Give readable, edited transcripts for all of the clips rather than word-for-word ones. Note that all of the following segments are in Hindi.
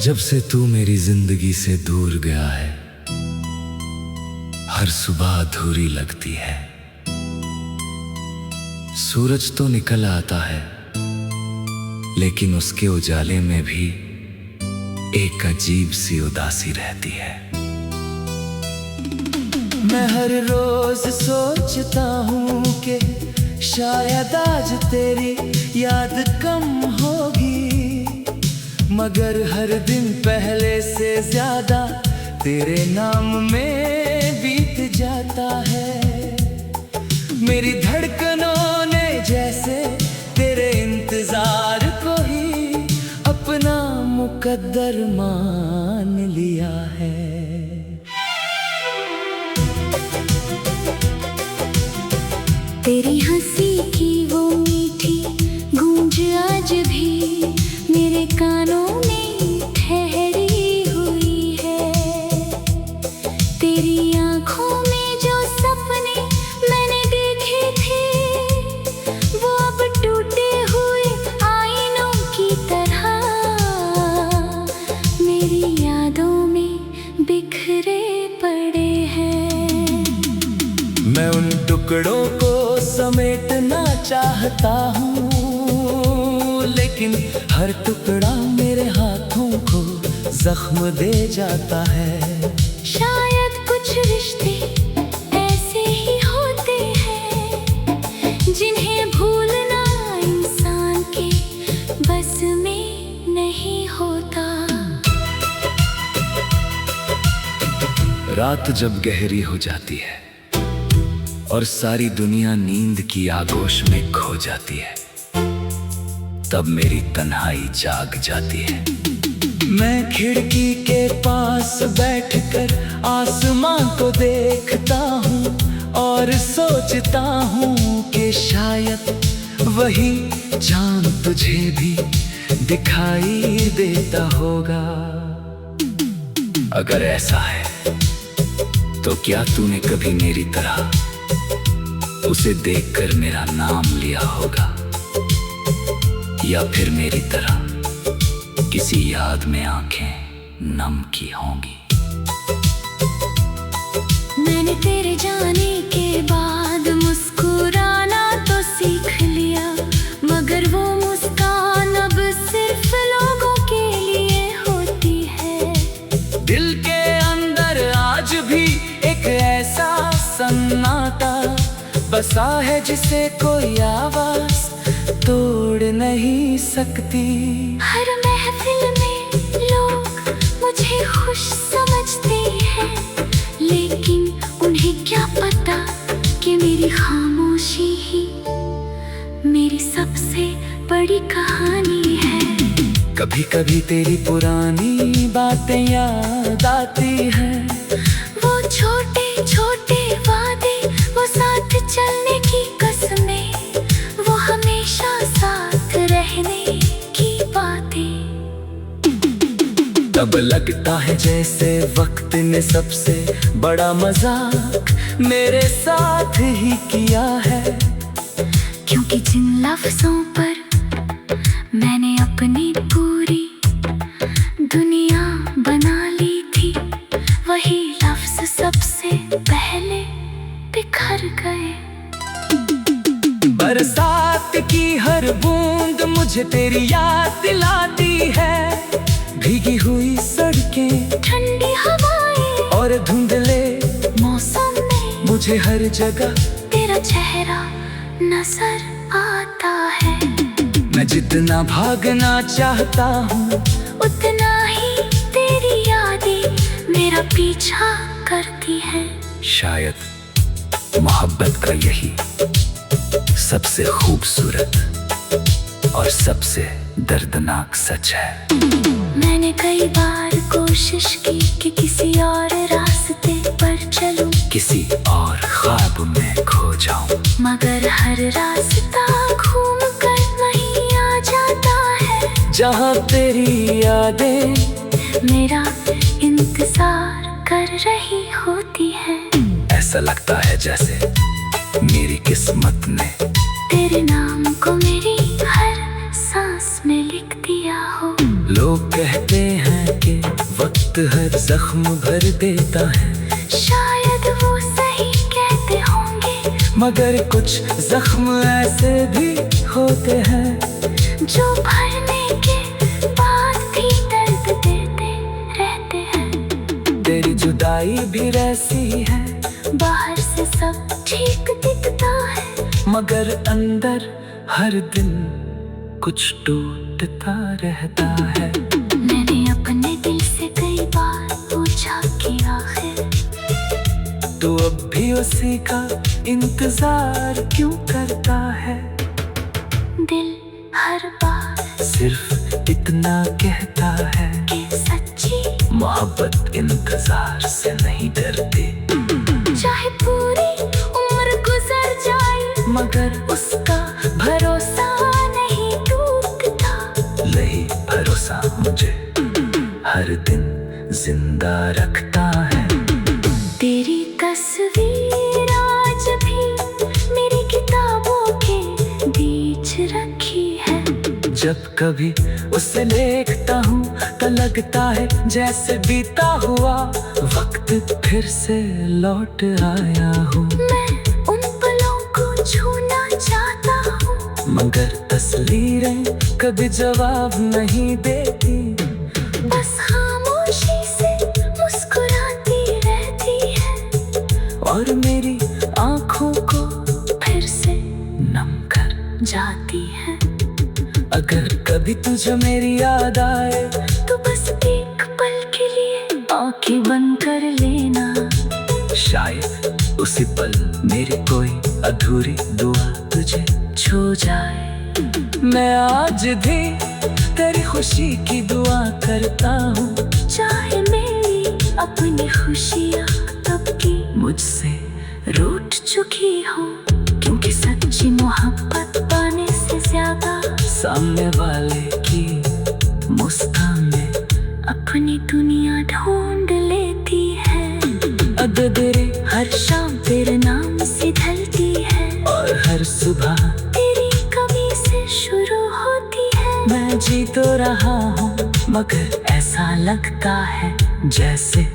जब से तू मेरी जिंदगी से दूर गया है, हर सुबह अधूरी लगती है। सूरज तो निकल आता है, लेकिन उसके उजाले में भी एक अजीब सी उदासी रहती है। मैं हर रोज सोचता हूँ कि शायद आज तेरी याद कम होगी, मगर हर दिन पहले से ज्यादा तेरे नाम में बीत जाता है। मेरी धड़कनों ने जैसे तेरे इंतजार को ही अपना मुकद्दर मान लिया है। तेरी हंसी की वो मीठी गूंज आज भी मेरे कानों में ठहरी हुई है। तेरी आंखों में जो सपने मैंने देखे थे, वो अब टूटे हुए आईनों की तरह मेरी यादों में बिखरे पड़े हैं। मैं उन टुकड़ों को समेटना चाहता हूँ, लेकिन हर टुकड़ा मेरे हाथों को जख्म दे जाता है। शायद कुछ रिश्ते ऐसे ही होते हैं, जिन्हें भूलना इंसान के बस में नहीं होता। रात जब गहरी हो जाती है और सारी दुनिया नींद की आगोश में खो जाती है, तब मेरी तन्हाई जाग जाती है। मैं खिड़की के पास बैठकर आसमां को देखता हूँ और सोचता हूँ कि शायद वही चांद तुझे भी दिखाई देता होगा। अगर ऐसा है तो क्या तूने कभी मेरी तरह उसे देखकर मेरा नाम लिया होगा, या फिर मेरी तरह किसी याद में आंखें नम की होंगी। मैंने तेरे जाने के बाद मुस्कुराना तो सीख लिया, मगर वो मुस्कान अब सिर्फ लोगों के लिए होती है। दिल के अंदर आज भी एक ऐसा सन्नाटा बसा है, जिसे कोई आवाज तोड़ नहीं सकती। हर महफिल में लोग मुझे खुश समझते हैं, लेकिन उन्हें क्या पता कि मेरी खामोशी ही मेरी सबसे बड़ी कहानी है। कभी कभी तेरी पुरानी बातें याद आती हैं, वो छोटे छोटे वादे, वो साथ चलने की कसमें, वो हमेशा साथ रहने की बातें। तब लगता है जैसे वक्त ने सबसे बड़ा मजाक मेरे साथ ही किया है, क्योंकि जिन लफ्जों पर मैंने अपनी पूरी दुनिया बना ली थी, वही लफ्ज सबसे पहले बिखर गए। बरसात की हर बूंद मुझे तेरी याद दिलाती है। भीगी हुई सड़कें, ठंडी हवाएं और धुंधले मौसम में मुझे हर जगह तेरा चेहरा नजर आता है। मैं जितना भागना चाहता हूँ, उतना ही तेरी यादें मेरा पीछा करती है। शायद मोहब्बत का यही सबसे खूबसूरत और सबसे दर्दनाक सच है। मैंने कई बार कोशिश की कि किसी और रास्ते पर चलूं, किसी और ख्वाब में खो जाऊं, मगर हर रास्ता घूम कर वहीं आ जाता है, जहाँ तेरी यादें मेरा इंतजार कर रही होती है। ऐसा लगता है जैसे मेरी किस्मत ने तेरे नाम को मेरी हर सांस में लिख दिया हो। लोग कहते हैं वक्त हर जख्म भर देता है, शायद वो सही कहते होंगे, मगर कुछ जख्म ऐसे भी होते हैं जो भरने के बाद भी दर्द देते रहते हैं। तेरी जुदाई भी ऐसी है, बाहर से सब ठीक दिखता है, मगर अंदर हर दिन कुछ टूटता रहता है। मैंने अपने दिल से कई बार पूछा कि आखिर तू अब भी उसी का इंतजार क्यों करता है। दिल हर बार सिर्फ इतना कहता है कि सच्ची मोहब्बत इंतजार से नहीं डरती, चाहे पूरी उम्र गुजर जाए, मगर उसका भरोसा नहीं टूटता। यही भरोसा मुझे हर दिन जिंदा रखता है। तेरी तस्वीर आज भी मेरी किताबों के बीच रखी है। जब कभी उसे देखता हूँ तो लगता है जैसे बीता हुआ वक्त फिर से लौट आया हूँ। मैं उन पलों को छूना चाहता हूँ, मगर तस्वीरें कभी जवाब नहीं देती, बस खामोशी से मुस्कुराती रहती है और मेरी आँखों को फिर से नम कर जाती है। अगर कभी तुझे मेरी याद आए तो बस एक पल के लिए आंखें बंद कर लेना, शायद उसी पल मेरी कोई अधूरी दुआ तुझे छू जाए। मैं आज भी तेरी खुशी की दुआ करता हूँ, चाहे मेरी अपनी खुशियाँ तब की मुझसे रूठ चुकी हो, क्योंकि सच्ची मोहब्बत पाने से ज्यादा सामने वाले की मुस्कान में अपनी दुनिया ढूंढ लेती है। अददरे हर शाम तेरे नाम से ढलती है, और हर सुबह तेरी कमी से शुरू होती है। मैं जी तो रहा हूँ, मगर ऐसा लगता है जैसे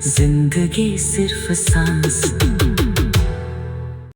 जिंदगी सिर्फ सांस